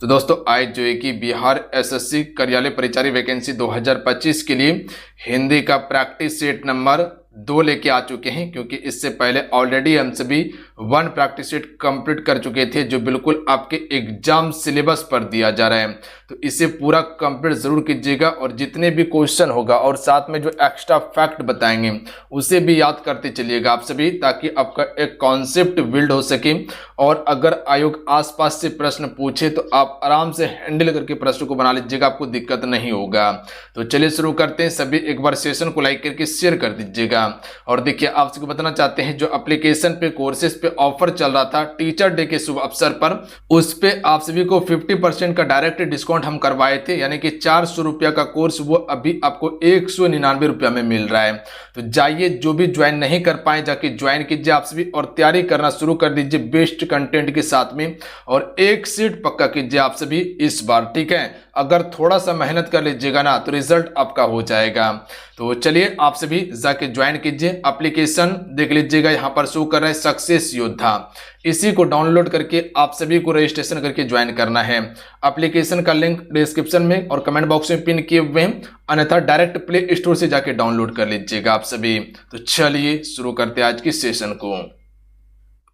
तो दोस्तों आज जो है कि बिहार एसएससी कार्यालय परिचारी वैकेंसी 2025 के लिए हिंदी का प्रैक्टिस सेट नंबर 2 लेके आ चुके हैं, क्योंकि इससे पहले ऑलरेडी हम सभी 1 प्रैक्टिस सेट कंप्लीट कर चुके थे जो बिल्कुल आपके एग्जाम सिलेबस पर दिया जा रहा है। तो इसे पूरा कंप्लीट जरूर कीजिएगा और जितने भी क्वेश्चन होगा और साथ में जो एक्स्ट्रा फैक्ट बताएंगे उसे भी याद करते चलिएगा आप सभी, ताकि आपका एक कॉन्सेप्ट बिल्ड हो सके। और अगर आयोग आसपास से प्रश्न पूछे तो आप आराम से हैंडल करके प्रश्न को बना लीजिएगा, आपको दिक्कत नहीं होगा। तो चलिए शुरू करते हैं। सभी एक बार सेशन को लाइक करके शेयर कर दीजिएगा। और देखिए आप सबको बताना चाहते हैं, जो एप्लीकेशन पे कोर्सेज पे ऑफर चल रहा था टीचर डे के शुभ अवसर पर, उस पे आप सभी को 50% का डायरेक्ट डिस्काउंट हम करवाए थे, यानी कि 400 रुपया का कोर्स वो अभी आपको 199 रुपया में मिल रहा है। तो जाइए, जो भी ज्वाइन नहीं कर पाए जाके ज्वाइन कीजिए आप सभी और तैयारी करना शुरू कर दीजिए बेस्ट कंटेंट के साथ में, और एक सीट पक्का कीजिए आप सभी इस बार, ठीक है। अगर थोड़ा सा मेहनत कर लीजिएगा ना तो रिजल्ट आपका हो जाएगा। तो चलिए आप सभी जाके ज्वाइन कीजिए। एप्लीकेशन देख लीजिएगा, यहाँ पर शो कर रहा है सक्सेस योद्धा, इसी को डाउनलोड करके आप सभी को रजिस्ट्रेशन करके ज्वाइन करना है। एप्लीकेशन का लिंक डिस्क्रिप्शन में और कमेंट बॉक्स में पिन किए हुए हैं, अन्यथा डायरेक्ट प्ले स्टोर से जाके डाउनलोड कर लीजिएगा आप सभी। तो चलिए शुरू करते हैं आज की सेशन को।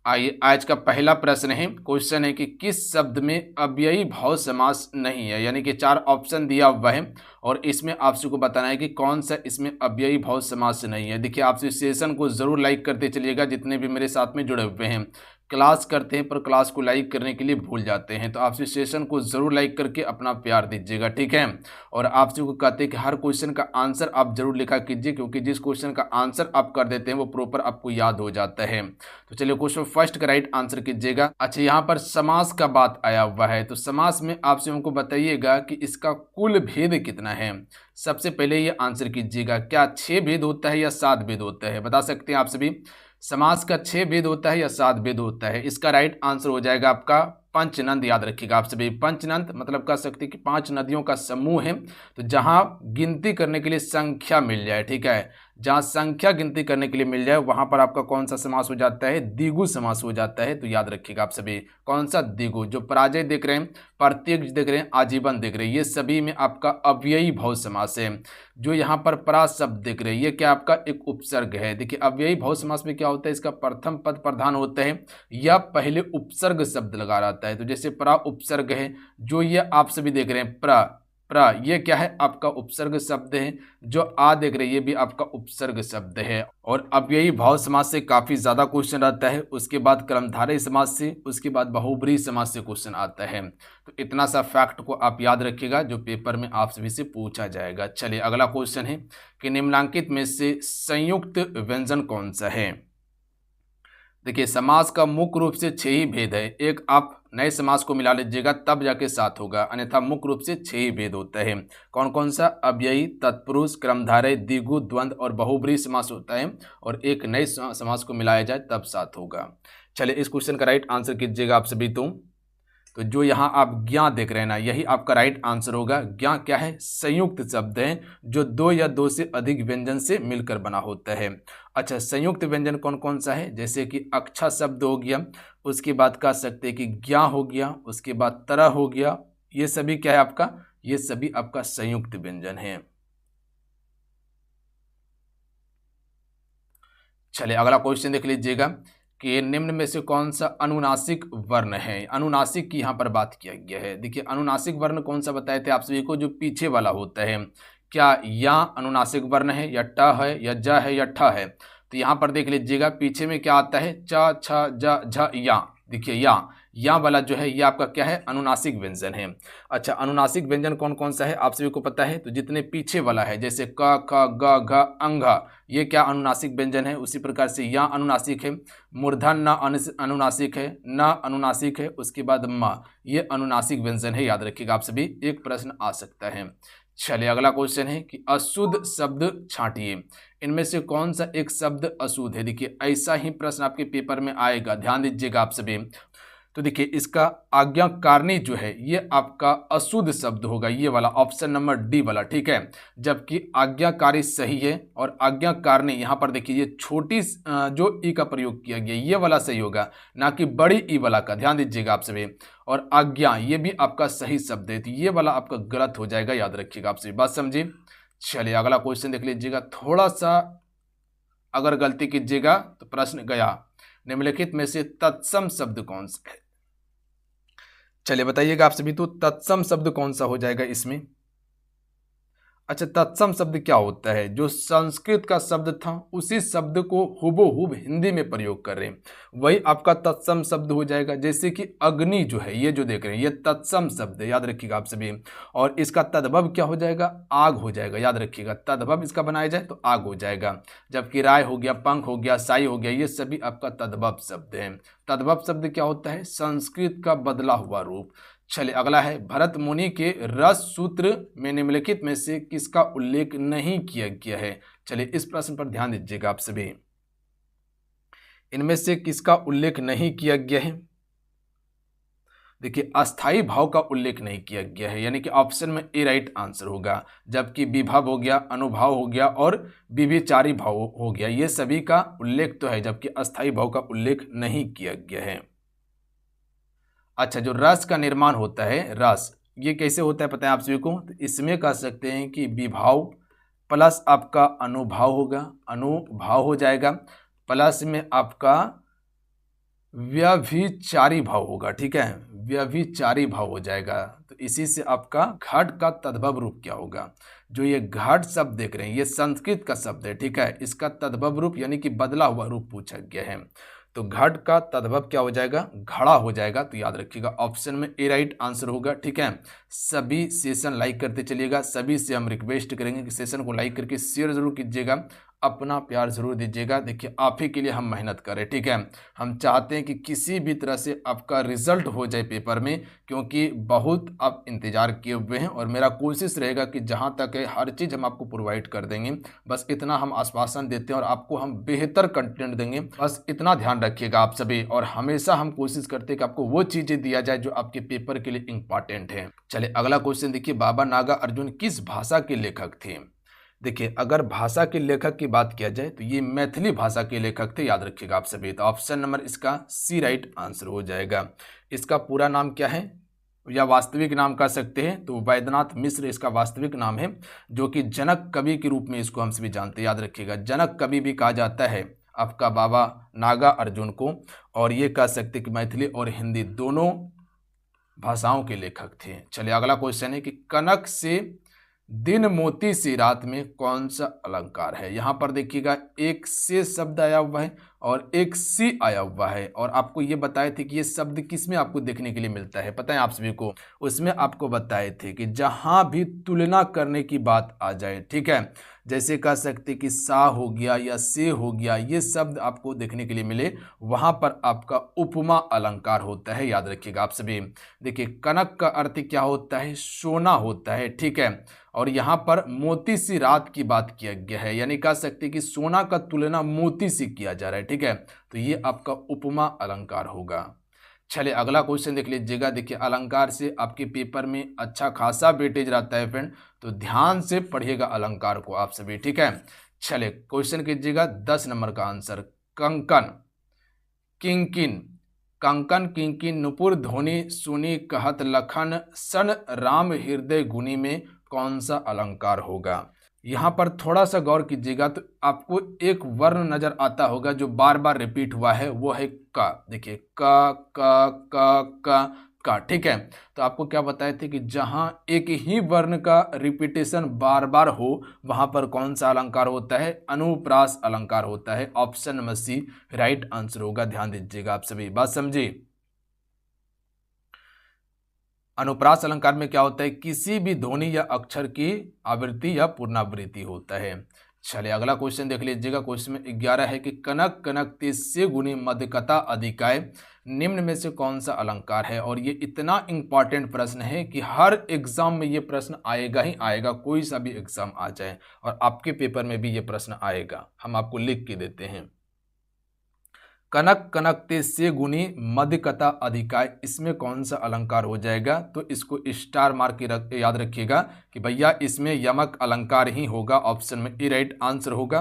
आइए, आज का पहला प्रश्न है, क्वेश्चन है कि किस शब्द में अव्ययी भाव समास नहीं है, यानी कि 4 ऑप्शन दिया हुआ है और इसमें आप सबको बताना है कि कौन सा इसमें अव्ययी भाव समास नहीं है। देखिए आप इस सेशन को जरूर लाइक करते चलिएगा, जितने भी मेरे साथ में जुड़े हुए हैं। क्लास करते हैं पर क्लास को लाइक करने के लिए भूल जाते हैं, तो आप इस सेशन को जरूर लाइक करके अपना प्यार दीजिएगा, ठीक है। और आप सबको कहते हैं कि हर क्वेश्चन का आंसर आप जरूर लिखा कीजिए, क्योंकि जिस क्वेश्चन का आंसर आप कर देते हैं वो प्रॉपर आपको याद हो जाता है। तो चलिए क्वेश्चन फर्स्ट का राइट आंसर कीजिएगा। अच्छा, यहाँ पर समास का बात आया हुआ है, तो समास में आप सबको हमको बताइएगा कि इसका कुल भेद कितना है। सबसे पहले ये आंसर कीजिएगा, क्या 6 भेद होता है या 7 भेद होता है, बता सकते हैं आप सभी। समास का 6 भेद होता है या 7 भेद होता है। इसका राइट आंसर हो जाएगा आपका पंचनंद। याद रखिएगा आप सभी, पंचनंद मतलब कह सकते हैं कि 5 नदियों का समूह है। तो जहां गिनती करने के लिए संख्या मिल जाए, ठीक है, जहां संख्या गिनती करने के लिए मिल जाए वहां पर आपका कौन सा समास हो जाता है, द्विगु समास हो जाता है। तो याद रखिएगा आप सभी, कौन सा, द्विगु। जो पराजय देख रहे हैं, प्रत्यक्ष देख रहे हैं, आजीवन देख रहे हैं, ये सभी में आपका अव्ययी भाव समास है। जो यहाँ पर परा शब्द देख रहे हैं, ये क्या आपका एक उपसर्ग है। देखिए अव्ययी भाव समास में क्या होता है, इसका प्रथम पद प्रधान होता है या पहले उपसर्ग शब्द लगा रहता है। तो जैसे परा उपसर्ग है, जो ये आप सभी देख रहे हैं प्रा, ये क्या है, आपका उपसर्ग शब्द है। जो आ देख रहे हैं ये भी आपका उपसर्ग शब्द है। और अव्ययी भाव समास से काफी ज्यादा क्वेश्चन रहता है, उसके बाद कर्मधारय समास से, उसके बाद बहुब्रीहि समास से क्वेश्चन आता है। तो इतना सा फैक्ट को आप याद रखिएगा जो पेपर में आप सभी से पूछा जाएगा। चलिए अगला क्वेश्चन है कि निम्नलिखित में से संयुक्त व्यंजन कौन सा है। देखिए समास का मुख्य रूप से 6 ही भेद है। एक आप नए समास को मिला लीजिएगा तब जाके 7 होगा, अन्यथा मुख्य रूप से 6 ही भेद होता है। कौन कौन सा, अव्ययी, तत्पुरुष, क्रमधारय, द्विगु, द्वंद्व और बहुब्रीहि समास होता है। और एक नए समास को मिलाया जाए तब 7 होगा। चलिए इस क्वेश्चन का राइट आंसर कीजिएगा आप सभी। तो जो यहाँ आप ज्ञा देख रहे हैं ना, यही आपका राइट आंसर होगा। ज्ञा क्या है, संयुक्त शब्द है जो 2 या 2 से अधिक व्यंजन से मिलकर बना होता है। अच्छा, संयुक्त व्यंजन कौन कौन सा है, जैसे कि अक्षा शब्द हो गया, उसके बाद कह सकते हैं कि ज्ञा हो गया, उसके बाद तरह हो गया, ये सभी क्या है आपका, ये सभी आपका संयुक्त व्यंजन है। चलिए अगला क्वेश्चन देख लीजिएगा कि निम्न में से कौन सा अनुनासिक वर्ण है। अनुनासिक की यहाँ पर बात किया गया है। देखिए अनुनासिक वर्ण कौन सा बताए थे आप सभी को, जो पीछे वाला होता है। क्या या अनुनासिक वर्ण है, या ट है, या ज है, या ठ है। तो यहाँ पर देख लीजिएगा पीछे में क्या आता है, च छ ज झ या। देखिए या वाला जो है ये आपका क्या है, अनुनासिक व्यंजन है। अच्छा, अनुनासिक व्यंजन कौन कौन सा है आप सभी को पता है। तो जितने पीछे वाला है, जैसे क ख ग घ अंग, ये क्या अनुनासिक व्यंजन है। उसी प्रकार से या अनुनासिक है, मूर्धन न अनुनासिक है, न अनुनासिक है, उसके बाद म, ये अनुनासिक व्यंजन है। याद रखिएगा आप सभी, एक प्रश्न आ सकता है। चलिए अगला क्वेश्चन है कि अशुद्ध शब्द छांटिए। इनमें से कौन सा एक शब्द अशुद्ध है। देखिए ऐसा ही प्रश्न आपके पेपर में आएगा, ध्यान दीजिएगा आप सभी। तो देखिए इसका आज्ञाकारिणी जो है ये आपका अशुद्ध शब्द होगा, ये वाला ऑप्शन नंबर डी वाला, ठीक है। जबकि आज्ञाकारी सही है और आज्ञाकारिणी यहाँ पर देखिए ये छोटी जो ई का प्रयोग किया गया ये वाला सही होगा, ना कि बड़ी ई वाला का, ध्यान दीजिएगा आप सभी। और आज्ञा ये भी आपका सही शब्द है, तो ये वाला आपका गलत हो जाएगा, याद रखिएगा। आप सभी बात समझिए। चलिए अगला क्वेश्चन देख लीजिएगा। थोड़ा सा अगर गलती कीजिएगा तो प्रश्न गया। निम्नलिखित में से तत्सम शब्द कौन सा है? चलिए बताइएगा आप सभी, तो तत्सम शब्द कौन सा हो जाएगा इसमें? अच्छा, तत्सम शब्द क्या होता है? जो संस्कृत का शब्द था उसी शब्द को हुबहू हिंदी में प्रयोग कर रहे हैं, वही आपका तत्सम शब्द हो जाएगा। जैसे कि अग्नि जो है, ये जो देख रहे हैं, ये तत्सम शब्द है, याद रखिएगा आप सभी। और इसका तद्भव क्या हो जाएगा? आग हो जाएगा, याद रखिएगा। तद्भव इसका बनाया जाए तो आग हो जाएगा। जबकि राय हो गया, पंख हो गया, साई हो गया, ये सभी आपका तद्भव शब्द है। तद्भव शब्द क्या होता है? संस्कृत का बदला हुआ रूप। चलिए अगला है, भरत मुनि के रस सूत्र में निम्नलिखित में से किसका उल्लेख नहीं किया गया है? चलिए इस प्रश्न पर ध्यान दीजिएगा आप सभी। इनमें से किसका उल्लेख नहीं किया गया है? देखिए, अस्थाई भाव का उल्लेख नहीं किया गया है, यानी कि ऑप्शन में ए राइट आंसर होगा। जबकि विभव हो गया, अनुभाव हो गया और विभिचारी भाव हो गया, ये सभी का उल्लेख तो है, जबकि अस्थाई भाव का उल्लेख नहीं किया गया है। अच्छा, जो रस का निर्माण होता है, रस ये कैसे होता है पता है आप सभी को? तो इसमें कह सकते हैं कि विभाव प्लस आपका अनुभाव होगा, अनुभाव हो जाएगा, प्लस में आपका व्यभिचारी भाव होगा। ठीक है, व्यभिचारी भाव हो जाएगा। तो इसी से आपका घट का तद्भव रूप क्या होगा? जो ये घट शब्द देख रहे हैं, ये संस्कृत का शब्द है। ठीक है, इसका तद्भव रूप यानी कि बदला हुआ रूप पूछा गया है। तो घट का तद्भव क्या हो जाएगा? घड़ा हो जाएगा। तो याद रखिएगा ऑप्शन में ए राइट आंसर होगा। ठीक है, सभी सेशन लाइक करते चलिएगा। सभी से हम रिक्वेस्ट करेंगे कि सेशन को लाइक करके शेयर जरूर कीजिएगा, अपना प्यार जरूर दीजिएगा। देखिए, आप ही के लिए हम मेहनत करें। ठीक है, हम चाहते हैं कि किसी भी तरह से आपका रिजल्ट हो जाए पेपर में, क्योंकि बहुत आप इंतजार किए हुए हैं और मेरा कोशिश रहेगा कि जहां तक है हर चीज़ हम आपको प्रोवाइड कर देंगे। बस इतना हम आश्वासन देते हैं और आपको हम बेहतर कंटेंट देंगे, बस इतना ध्यान रखिएगा आप सभी। और हमेशा हम कोशिश करते हैं कि आपको वो चीज़ें दिया जाए जो आपके पेपर के लिए इंपॉर्टेंट है। चलिए अगला क्वेश्चन देखिए, बाबा नागार्जुन किस भाषा के लेखक थे? देखिए, अगर भाषा के लेखक की बात किया जाए तो ये मैथिली भाषा के लेखक थे, याद रखिएगा आप सभी। तो ऑप्शन नंबर इसका सी राइट आंसर हो जाएगा। इसका पूरा नाम क्या है या वास्तविक नाम कह सकते हैं तो वैद्यनाथ मिश्र इसका वास्तविक नाम है, जो कि जनक कवि के रूप में इसको हम सभी जानते हैं। याद रखिएगा, जनक कवि भी कहा जाता है आपका बाबा नागार्जुन को। और ये कह सकते कि मैथिली और हिंदी दोनों भाषाओं के लेखक थे। चलिए अगला क्वेश्चन है कि कनक से दिन मोती सी रात में कौन सा अलंकार है? यहाँ पर देखिएगा एक से शब्द आया हुआ है और एक सी आया हुआ है। और आपको ये बताए थे कि ये शब्द किस में आपको देखने के लिए मिलता है पता है आप सभी को? उसमें आपको बताए थे कि जहाँ भी तुलना करने की बात आ जाए, ठीक है, जैसे कह सकते कि सा हो गया या से हो गया, ये शब्द आपको देखने के लिए मिले, वहाँ पर आपका उपमा अलंकार होता है। याद रखिएगा आप सभी। देखिए, कनक का अर्थ क्या होता है? सोना होता है। ठीक है, और यहाँ पर मोती सी रात की बात किया गया है, यानी कह सकते कि सोना का तुलना मोती से किया जा रहा है। ठीक है, तो ये आपका उपमा अलंकार होगा। चलिए अगला क्वेश्चन देख लीजिएगा। देखिए, अलंकार से आपके पेपर में अच्छा खासा वेटेज रहता है फ्रेंड, तो ध्यान से पढ़िएगा अलंकार को आप सभी। ठीक है, चलिए क्वेश्चन कीजिएगा 10 नंबर का आंसर। कंकन किंकिन, कंकन किंकिन नुपुर ध्वनि सुनी कहत लखन सन राम हृदय गुनी में कौन सा अलंकार होगा? यहाँ पर थोड़ा सा गौर कीजिएगा तो आपको एक वर्ण नजर आता होगा जो बार बार रिपीट हुआ है, वो है का। देखिए, का। ठीक है, तो आपको क्या बताए थे कि जहाँ एक ही वर्ण का रिपीटेशन बार बार हो वहाँ पर कौन सा अलंकार होता है? अनुप्रास अलंकार होता है। Option number C right answer होगा। ध्यान दीजिएगा आप सभी, बात समझिए। अनुप्रास अलंकार में क्या होता है? किसी भी ध्वनि या अक्षर की आवृत्ति या पुनरावृत्ति होता है। चलिए अगला क्वेश्चन देख लीजिएगा। क्वेश्चन में 11 है कि कनक कनक तेस्य गुणी मध्यकता अधिकाय निम्न में से कौन सा अलंकार है? और ये इतना इंपॉर्टेंट प्रश्न है कि हर एग्जाम में ये प्रश्न आएगा ही आएगा, कोई सा भी एग्जाम आ जाए, और आपके पेपर में भी ये प्रश्न आएगा, हम आपको लिख के देते हैं। कनक कनक तेस्य गुणी मध्यकता अधिकाय, इसमें कौन सा अलंकार हो जाएगा? तो इसको स्टार मार्क के याद रखिएगा कि भैया इसमें यमक अलंकार ही होगा। ऑप्शन में ए राइट आंसर होगा।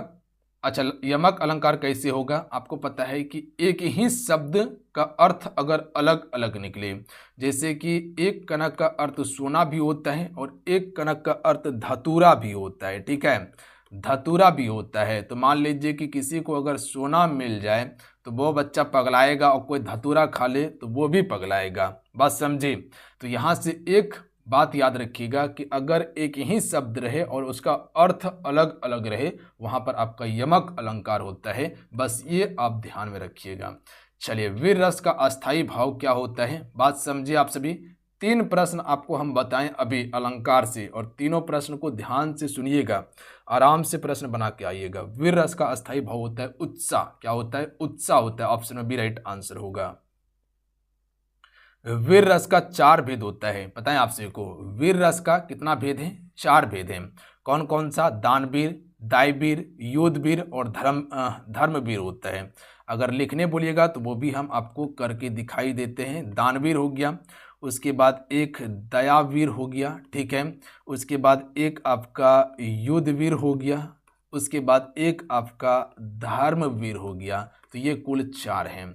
अच्छा, यमक अलंकार कैसे होगा? आपको पता है कि एक ही शब्द का अर्थ अगर अलग अलग निकले, जैसे कि एक कनक का अर्थ सोना भी होता है और एक कनक का अर्थ धतूरा भी होता है, ठीक है, धतूरा भी होता है। तो मान लीजिए कि किसी को अगर सोना मिल जाए तो वो बच्चा पगलाएगा और कोई धतूरा खा ले तो वो भी पगलाएगा। बात समझे? तो यहाँ से एक बात याद रखिएगा कि अगर एक ही शब्द रहे और उसका अर्थ अलग अलग रहे, वहाँ पर आपका यमक अलंकार होता है। बस ये आप ध्यान में रखिएगा। चलिए, वीर रस का अस्थाई भाव क्या होता है? बात समझिए आप सभी। 3 प्रश्न आपको हम बताएं अभी अलंकार से, और तीनों प्रश्न को ध्यान से सुनिएगा, आराम से प्रश्न बना के आइएगा। वीर रस का अस्थाई भाव होता है उत्साह। क्या होता है? उत्साह होता है। ऑप्शन में बी राइट आंसर होगा। वीर रस का 4 भेद होता है, बताएं आपसे को। वीर रस का कितना भेद है? 4 भेद है। कौन कौन सा? दानवीर, दायवीर, योधवीर और धर्मवीर होता है। अगर लिखने बोलिएगा तो वो भी हम आपको करके दिखाई देते हैं। दानवीर हो गया, उसके बाद एक दयावीर हो गया, ठीक है, उसके बाद एक आपका युद्धवीर हो गया, उसके बाद एक आपका धर्मवीर हो गया। तो ये कुल 4 हैं।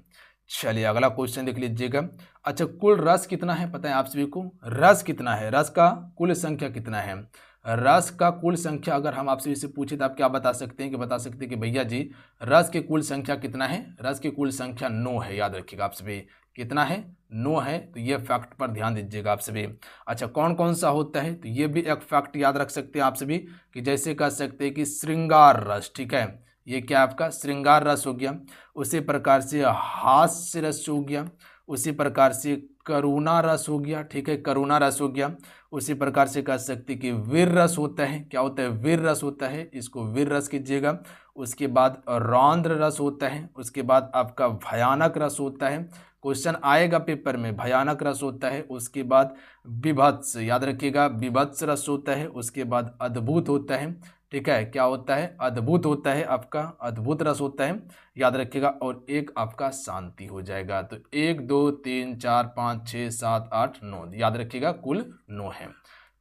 चलिए अगला क्वेश्चन देख लीजिएगा। अच्छा, कुल रस कितना है? पता है आप सभी को रस कितना है? रस का कुल संख्या कितना है? रस का कुल संख्या अगर हम आपसे इसे पूछे तो आप क्या बता सकते हैं? कि बता सकते हैं कि भैया जी रस के कुल संख्या कितना है? रस की कुल संख्या 9 है। याद रखिएगा आप सभी, कितना है? 9 है। तो ये फैक्ट पर ध्यान दीजिएगा आप सभी। अच्छा, कौन कौन सा होता है? तो ये भी एक फैक्ट याद रख सकते हैं आप सभी, कि जैसे कह सकते हैं कि श्रृंगार रस, ठीक है, ये क्या आपका श्रृंगार रस हो गया। उसी प्रकार से हास्य रस हो गया, उसी प्रकार से करुणा रस हो गया, ठीक है, करुणा रस हो गया। उसी प्रकार से कह सकते कि वीर रस होता है। क्या होता है? वीर रस होता है, इसको वीर रस कीजिएगा। उसके बाद रौद्र रस होता है, उसके बाद आपका भयानक रस होता है। क्वेश्चन आएगा पेपर में, भयानक रस होता है। उसके बाद विभत्स, याद रखिएगा, विभत्स रस होता है। उसके बाद अद्भुत होता है, ठीक है, क्या होता है? अद्भुत होता है, आपका अद्भुत रस होता है, याद रखिएगा। और एक आपका शांति हो जाएगा। तो 1 2 3 4 5 6 7 8 9, याद रखिएगा कुल 9 है।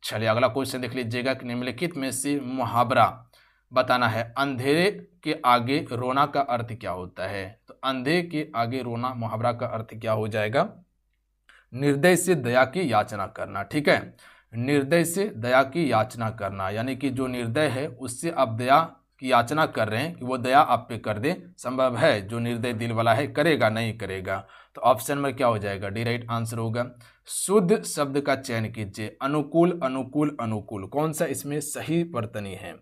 चलिए अगला क्वेश्चन देख लीजिएगा कि निम्नलिखित में से मुहावरा बताना है। अंधेरे के आगे रोना का अर्थ क्या होता है? तो अंधे के आगे रोना, मुहावरा का अर्थ क्या हो जाएगा? निर्दय से दया की याचना करना, ठीक है, निर्दय से दया की याचना करना, यानी कि जो निर्दय है उससे आप दया की याचना कर रहे हैं कि वो दया आप पे कर दे। संभव है जो निर्दय दिल वाला है करेगा? नहीं करेगा। तो ऑप्शन में क्या हो जाएगा? डी राइट आंसर होगा। शुद्ध शब्द का चयन कीजिए। अनुकूल, अनुकूल, अनुकूल, कौन सा इसमें सही वर्तनी है?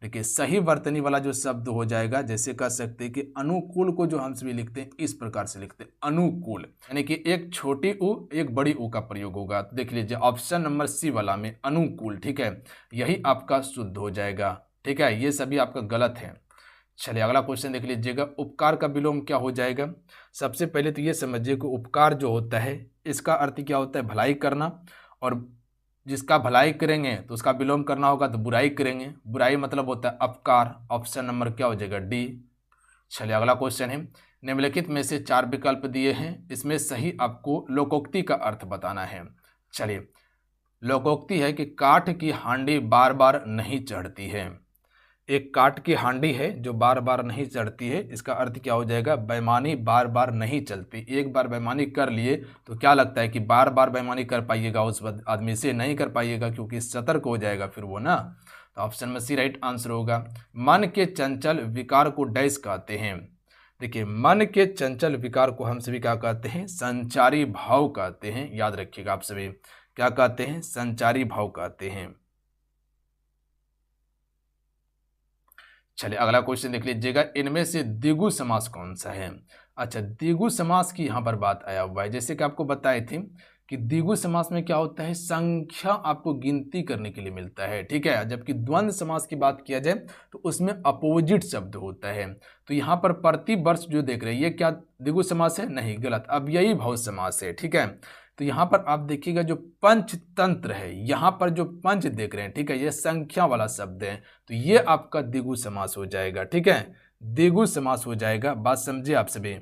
देखिए, सही वर्तनी वाला जो शब्द हो जाएगा, जैसे कह सकते हैं कि अनुकूल को जो हम सभी लिखते हैं इस प्रकार से लिखते हैं, अनुकूल, यानी कि एक छोटी उ एक बड़ी उ का प्रयोग होगा। तो देख लीजिए ऑप्शन नंबर सी वाला में अनुकूल, ठीक है, यही आपका शुद्ध हो जाएगा, ठीक है, ये सभी आपका गलत है। चलिए अगला क्वेश्चन देख लीजिएगा। उपकार का विलोम क्या हो जाएगा? सबसे पहले तो ये समझिए कि उपकार जो होता है इसका अर्थ क्या होता है? भलाई करना, और जिसका भलाई करेंगे तो उसका विलोम करना होगा तो बुराई करेंगे। बुराई मतलब होता है अपकार। ऑप्शन नंबर क्या हो जाएगा? डी। चलिए अगला क्वेश्चन है। निम्नलिखित में से 4 विकल्प दिए हैं, इसमें सही आपको लोकोक्ति का अर्थ बताना है। चलिए, लोकोक्ति है कि काठ की हांडी बार बार नहीं चढ़ती है। एक काठ की हांडी है जो बार बार नहीं चढ़ती है, इसका अर्थ क्या हो जाएगा? बेईमानी बार बार नहीं चलती। एक बार बेईमानी कर लिए तो क्या लगता है कि बार बार बेईमानी कर पाइएगा? उस आदमी से नहीं कर पाइएगा, क्योंकि सतर्क हो जाएगा फिर वो ना। तो ऑप्शन में सी राइट आंसर होगा। मन के चंचल विकार को डैश कहते हैं। देखिए, मन के चंचल विकार को हम सभी क्या कहते हैं? संचारी भाव कहते हैं। याद रखिएगा आप सभी, क्या कहते हैं? संचारी भाव कहते हैं। चलिए अगला क्वेश्चन देख लीजिएगा। इनमें से द्विगु समास कौन सा है? अच्छा, द्विगु समास की यहाँ पर बात आया हुआ है। जैसे कि आपको बताए थे कि द्विगु समास में क्या होता है? संख्या आपको गिनती करने के लिए मिलता है, ठीक है, जबकि द्वंद्व समास की बात किया जाए तो उसमें अपोजिट शब्द होता है। तो यहाँ पर प्रतिवर्ष जो देख रहे हैं ये क्या द्विगु समास है? नहीं, गलत, अव्ययी भाव समास है, ठीक है। तो यहाँ पर आप देखिएगा जो पंचतंत्र है, यहाँ पर जो पंच देख रहे हैं, ठीक है, ये संख्या वाला शब्द है, तो ये आपका द्विगु समास हो जाएगा, ठीक है, द्विगु समास हो जाएगा। बात समझे आप सभी?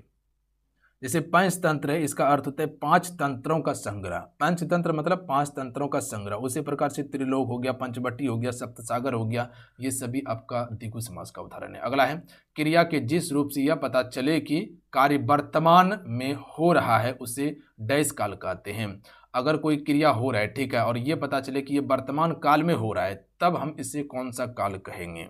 जैसे पंचतंत्र है, इसका अर्थ होता है 5 तंत्रों का संग्रह। पंचतंत्र मतलब 5 तंत्रों का संग्रह। उसी प्रकार से त्रिलोक हो गया, पंचवटी हो गया, सप्तसागर हो गया, ये सभी आपका द्विगु समास का उदाहरण है। अगला है क्रिया के जिस रूप से यह पता चले कि कार्य वर्तमान में हो रहा है उसे डैश काल कहते हैं। अगर कोई क्रिया हो रहा है, ठीक है, और ये पता चले कि ये वर्तमान काल में हो रहा है, तब हम इसे कौन सा काल कहेंगे?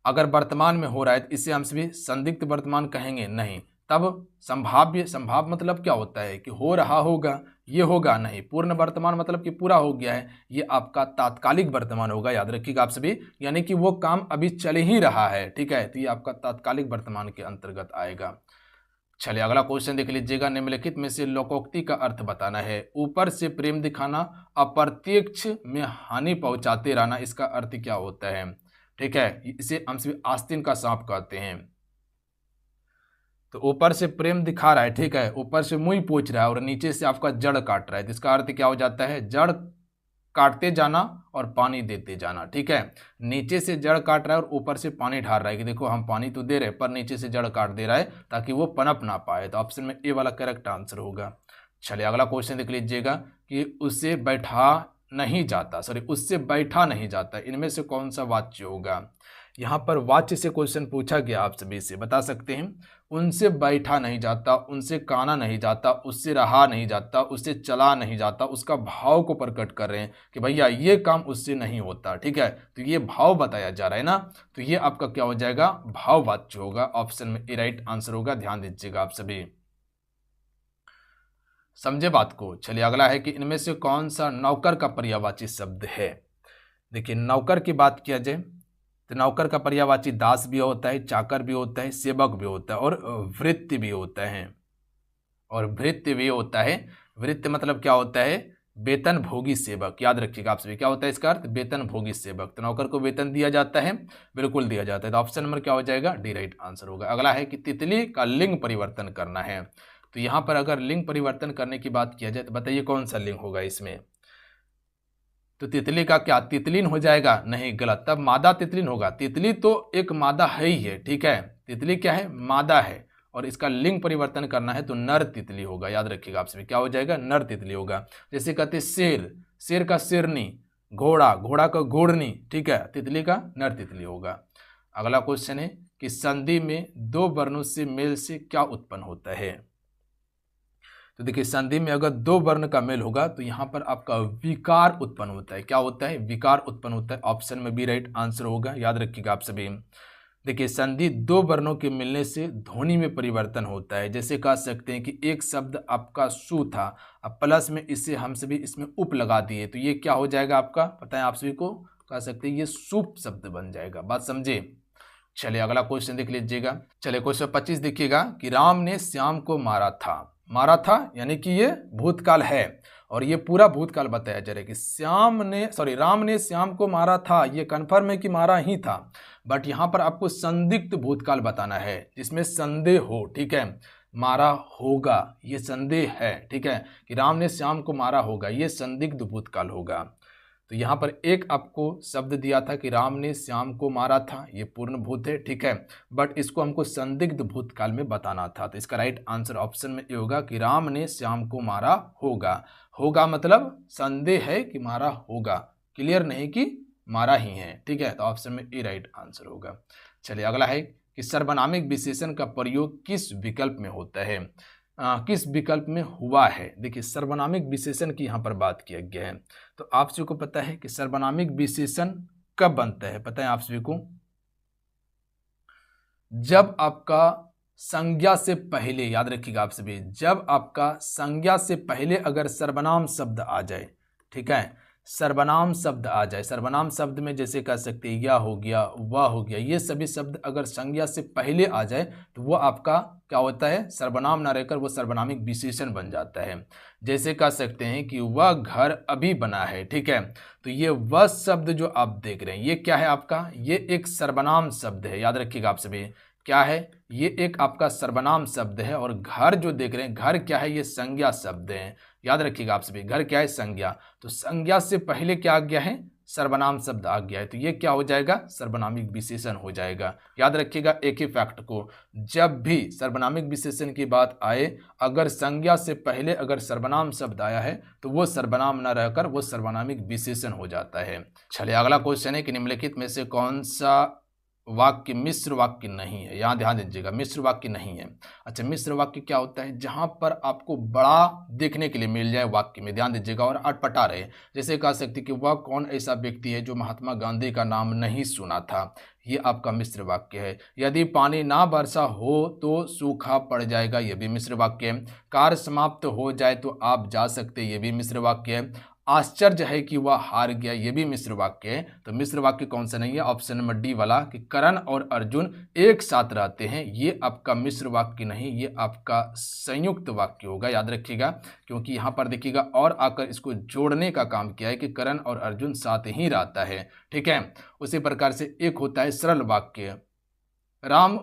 अगर वर्तमान में हो रहा है तो इसे हम सभी संदिग्ध वर्तमान कहेंगे? नहीं। तब संभाव्य, संभाव मतलब क्या होता है कि हो रहा होगा, ये होगा नहीं। पूर्ण वर्तमान मतलब कि पूरा हो गया है, ये आपका तात्कालिक वर्तमान होगा, याद रखिएगा आप सभी, यानी कि वो काम अभी चल ही रहा है, ठीक है, तो ये आपका तात्कालिक वर्तमान के अंतर्गत आएगा। चलिए अगला क्वेश्चन देख लीजिएगा। निम्नलिखित में से लोकोक्ति का अर्थ बताना है। ऊपर से प्रेम दिखाना, अप्रत्यक्ष में हानि पहुंचाते रहना, इसका अर्थ क्या होता है? ठीक है, इसे हम सभी आस्तीन का सांप कहते हैं। तो ऊपर से प्रेम दिखा रहा है, ठीक है, ऊपर से मुंह पोंछ रहा है और नीचे से आपका जड़ काट रहा है, तो इसका अर्थ क्या हो जाता है? जड़ काटते जाना और पानी देते जाना, ठीक है। नीचे से जड़ काट रहा है और ऊपर से पानी ढाल रहा है कि देखो हम पानी तो दे रहे हैं पर नीचे से जड़ काट दे रहा है ताकि वो पनप ना पाए। तो ऑप्शन में ए वाला करेक्ट आंसर होगा। चलिए अगला क्वेश्चन देख लीजिएगा कि उससे बैठा नहीं जाता, सॉरी उससे बैठा नहीं जाता, इनमें से कौन सा वाच्य होगा? यहाँ पर वाच्य से क्वेश्चन पूछा गया, आप सभी से बता सकते हैं। उनसे बैठा नहीं जाता, उनसे काना नहीं जाता, उससे रहा नहीं जाता, उससे चला नहीं जाता, उसका भाव को प्रकट कर रहे हैं कि भैया ये काम उससे नहीं होता, ठीक है, तो ये भाव बताया जा रहा है ना, तो ये आपका क्या हो जाएगा? भाववाच्य होगा। ऑप्शन में ए राइट आंसर होगा, ध्यान दीजिएगा आप सभी, समझे बात को। चलिए अगला है कि इनमें से कौन सा नौकर का पर्यायवाची शब्द है? देखिए नौकर की बात किया जाए तो नौकर का पर्यायवाची दास भी होता है, चाकर भी होता है, सेवक भी होता है और भृत्य भी होता है। और भृत्य भी होता है। भृत्य मतलब क्या होता है? वेतन भोगी सेवक, याद रखिएगा आप सभी, क्या होता है इसका अर्थ? वेतन भोगी सेवक। तो नौकर को वेतन दिया जाता है, बिल्कुल दिया जाता है। तो ऑप्शन नंबर क्या हो जाएगा? डी राइट आंसर होगा। अगला है कि तितली का लिंग परिवर्तन करना है। तो यहाँ पर अगर लिंग परिवर्तन करने की बात किया जाए तो बताइए कौन सा लिंग होगा इसमें? तो तितली का क्या तितलिन हो जाएगा? नहीं, गलत, तब मादा तितलिन होगा। तितली तो एक मादा है ही है, ठीक है, तितली क्या है? मादा है, और इसका लिंग परिवर्तन करना है तो नर तितली होगा, याद रखिएगा आप सभी, क्या हो जाएगा? नर तितली होगा। जैसे कहते शेर, शेर का शेरनी, घोड़ा, घोड़ा का घोड़नी, ठीक है, तितली का नर तितली होगा। अगला क्वेश्चन है कि संधि में दो वर्णों से मेल से क्या उत्पन्न होता है? तो देखिए संधि में अगर दो वर्ण का मेल होगा तो यहाँ पर आपका विकार उत्पन्न होता है। क्या होता है? विकार उत्पन्न होता है। ऑप्शन में बी राइट आंसर होगा, याद रखिएगा आप सभी। देखिए संधि दो वर्णों के मिलने से ध्वनि में परिवर्तन होता है। जैसे कह सकते हैं कि एक शब्द आपका सु था, अब प्लस में इसे हम सभी इसमें उप लगा दिए तो ये क्या हो जाएगा आपका? पता है आप सभी को, कह सकते हैं ये सुप शब्द बन जाएगा। बात समझे? चलिए अगला क्वेश्चन देख लीजिएगा। चलिए क्वेश्चन 25 देखिएगा कि राम ने श्याम को मारा था। मारा था यानी कि ये भूतकाल है और ये पूरा भूतकाल बताया जा रहा है कि राम ने श्याम को मारा था, ये कन्फर्म है कि मारा ही था, बट यहाँ पर आपको संदिग्ध भूतकाल बताना है जिसमें संदेह हो, ठीक है, मारा होगा ये संदेह है, ठीक है, कि राम ने श्याम को मारा होगा, ये संदिग्ध भूतकाल होगा। तो यहाँ पर एक आपको शब्द दिया था कि राम ने श्याम को मारा था, ये पूर्ण भूत है, ठीक है, बट इसको हमको संदिग्ध भूतकाल में बताना था। तो इसका राइट आंसर ऑप्शन में ये होगा कि राम ने श्याम को मारा होगा। होगा मतलब संदेह है कि मारा होगा, क्लियर नहीं कि मारा ही है, ठीक है, तो ऑप्शन में ए राइट आंसर होगा। चलिए अगला है कि सर्वनामिक विशेषण का प्रयोग किस विकल्प में होता है? किस विकल्प में हुआ है? देखिए सर्वनामिक विशेषण की यहाँ पर बात किया गया है। तो आप सभी को पता है कि सर्वनामिक विशेषण कब बनता है? पता है आप सभी को? जब आपका संज्ञा से पहले, याद रखिएगा आप सभी, जब आपका संज्ञा से पहले अगर सर्वनाम शब्द आ जाए, ठीक है, सर्वनाम शब्द आ जाए। सर्वनाम शब्द में जैसे कह सकते हैं या हो गया, वह हो गया, ये सभी शब्द अगर संज्ञा से पहले आ जाए तो वो आपका क्या होता है? सर्वनाम ना रहकर वो सर्वनामिक विशेषण बन जाता है। जैसे कह सकते हैं कि वह घर अभी बना है, ठीक है, तो ये वह शब्द जो आप देख रहे हैं ये क्या है आपका? ये एक सर्वनाम शब्द है, याद रखिएगा आप सभी, क्या है? ये एक आपका सर्वनाम शब्द है। और घर जो देख रहे हैं, घर क्या है? ये संज्ञा शब्द है, याद रखिएगा आप सभी, घर क्या है? संज्ञा। तो संज्ञा से पहले क्या आ गया है? सर्वनाम शब्द आ गया है तो ये क्या हो जाएगा, सर्वनामिक विशेषण हो जाएगा। याद रखिएगा एक ही फैक्ट को, जब भी सर्वनामिक विशेषण की बात आए, अगर संज्ञा से पहले अगर सर्वनाम शब्द आया है तो वो सर्वनाम न रहकर वो सर्वनामिक विशेषण हो जाता है। चलिए अगला क्वेश्चन है कि निम्नलिखित में से कौन सा वाक्य मिश्र वाक्य नहीं है। यहाँ ध्यान दीजिएगा, मिश्र वाक्य नहीं है। अच्छा, मिश्र वाक्य क्या होता है, जहाँ पर आपको बड़ा देखने के लिए मिल जाए वाक्य में, ध्यान दीजिएगा, और अटपटा रहे। जैसे कह सकते कि वह कौन ऐसा व्यक्ति है जो महात्मा गांधी का नाम नहीं सुना था, ये आपका मिश्र वाक्य है। यदि पानी ना बरसा हो तो सूखा पड़ जाएगा, ये भी मिश्र वाक्य है। कार्य समाप्त हो जाए तो आप जा सकते, ये भी मिश्र वाक्य है। आश्चर्य है कि वह हार गया, ये भी मिश्र वाक्य है। तो मिश्र वाक्य कौन सा नहीं है, ऑप्शन नंबर डी वाला कि करण और अर्जुन एक साथ रहते हैं, ये आपका मिश्र वाक्य नहीं, ये आपका संयुक्त वाक्य होगा। याद रखिएगा, क्योंकि यहाँ पर देखिएगा और आकर इसको जोड़ने का काम किया है कि करण और अर्जुन साथ ही रहता है। ठीक है, उसी प्रकार से एक होता है सरल वाक्य, राम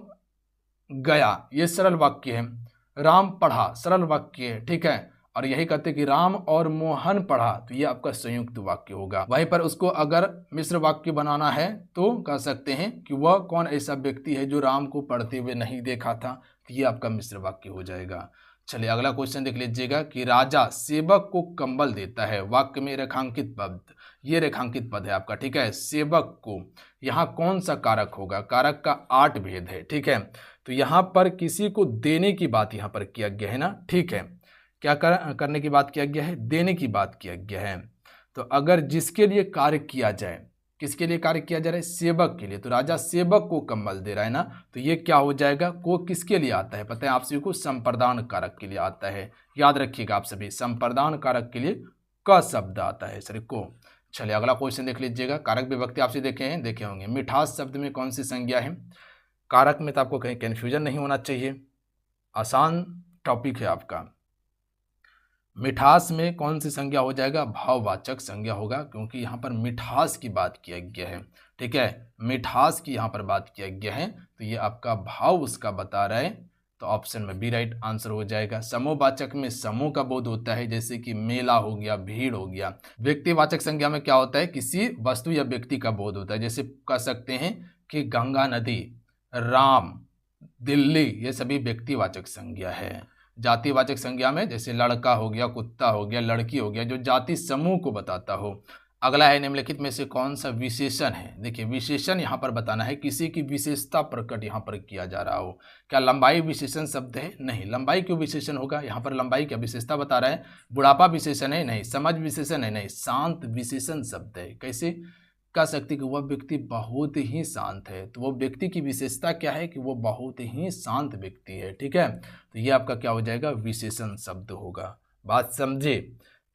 गया, ये सरल वाक्य है। राम पढ़ा, सरल वाक्य है। ठीक है, और यही कहते हैं कि राम और मोहन पढ़ा, तो ये आपका संयुक्त वाक्य होगा। वहीं पर उसको अगर मिश्र वाक्य बनाना है तो कह सकते हैं कि वह कौन ऐसा व्यक्ति है जो राम को पढ़ते हुए नहीं देखा था, तो ये आपका मिश्र वाक्य हो जाएगा। चलिए अगला क्वेश्चन देख लीजिएगा कि राजा सेवक को कंबल देता है, वाक्य में रेखांकित पद, ये रेखांकित पद है आपका। ठीक है, सेवक को, यहाँ कौन सा कारक होगा, कारक का 8 भेद है। ठीक है, तो यहाँ पर किसी को देने की बात यहाँ पर किया गया है ना। ठीक है, क्या करने की बात किया गया है, देने की बात किया गया है। तो अगर जिसके लिए कार्य किया जाए, किसके लिए कार्य किया जा रहा है, सेवक के लिए, तो राजा सेवक को कंबल दे रहा है ना, तो ये क्या हो जाएगा, को किसके लिए आता है, पता है आप सभी को, संप्रदान कारक के लिए आता है। याद रखिएगा आप सभी, संप्रदान कारक के लिए क शब्द आता है, सॉरी को। चलिए अगला क्वेश्चन देख लीजिएगा, कारक विभक्ति आपसे देखे होंगे। मिठास शब्द में कौन सी संज्ञा है, कारक में तो आपको कहीं कन्फ्यूजन नहीं होना चाहिए, आसान टॉपिक है आपका। मिठास में कौन सी संज्ञा हो जाएगा, भाववाचक संज्ञा होगा, क्योंकि यहाँ पर मिठास की बात किया गया है। ठीक है, मिठास की यहाँ पर बात किया गया है, तो ये आपका भाव उसका बता रहा है, तो ऑप्शन में बी राइट आंसर हो जाएगा। समूहवाचक में समूह का बोध होता है, जैसे कि मेला हो गया, भीड़ हो गया। व्यक्तिवाचक संज्ञा में क्या होता है, किसी वस्तु या व्यक्ति का बोध होता है, जैसे कह सकते हैं कि गंगा नदी, राम, दिल्ली, ये सभी व्यक्तिवाचक संज्ञा है। जातिवाचक संज्ञा में जैसे लड़का हो गया, कुत्ता हो गया, लड़की हो गया, जो जाति समूह को बताता हो। अगला है निम्नलिखित में से कौन सा विशेषण है। देखिए विशेषण यहाँ पर बताना है, किसी की विशेषता प्रकट यहाँ पर किया जा रहा हो। क्या लंबाई विशेषण शब्द है, नहीं। लंबाई क्यों विशेषण होगा, यहाँ पर लंबाई क्या विशेषता बता रहा है। बुढ़ापा विशेषण है, नहीं। समझ विशेषण है, नहीं। शांत विशेषण शब्द है। कैसे कह सकते कि वह व्यक्ति बहुत ही शांत है, तो वो व्यक्ति की विशेषता क्या है कि वो बहुत ही शांत व्यक्ति है। ठीक है, तो ये आपका क्या हो जाएगा, विशेषण शब्द होगा। बात समझे,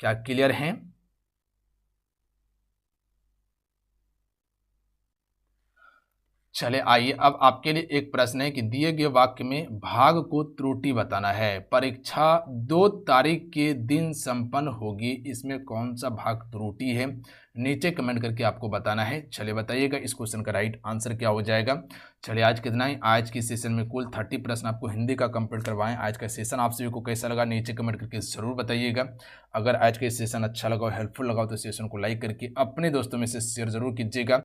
क्या क्लियर है। चले आइए, अब आपके लिए एक प्रश्न है कि दिए गए वाक्य में भाग को त्रुटि बताना है। परीक्षा 2 तारीख के दिन संपन्न होगी, इसमें कौन सा भाग त्रुटि है, नीचे कमेंट करके आपको बताना है। चलिए बताइएगा इस क्वेश्चन का राइट आंसर क्या हो जाएगा। चलिए आज कितना ही, आज की सेशन में कुल 30 प्रश्न आपको हिंदी का कंप्लीट करवाएं। आज का सेशन आप सभी को कैसा लगा नीचे कमेंट करके जरूर बताइएगा। अगर आज का सेशन अच्छा लगा, हेल्पफुल लगा, तो सेशन को लाइक करके अपने दोस्तों में से शेयर जरूर कीजिएगा।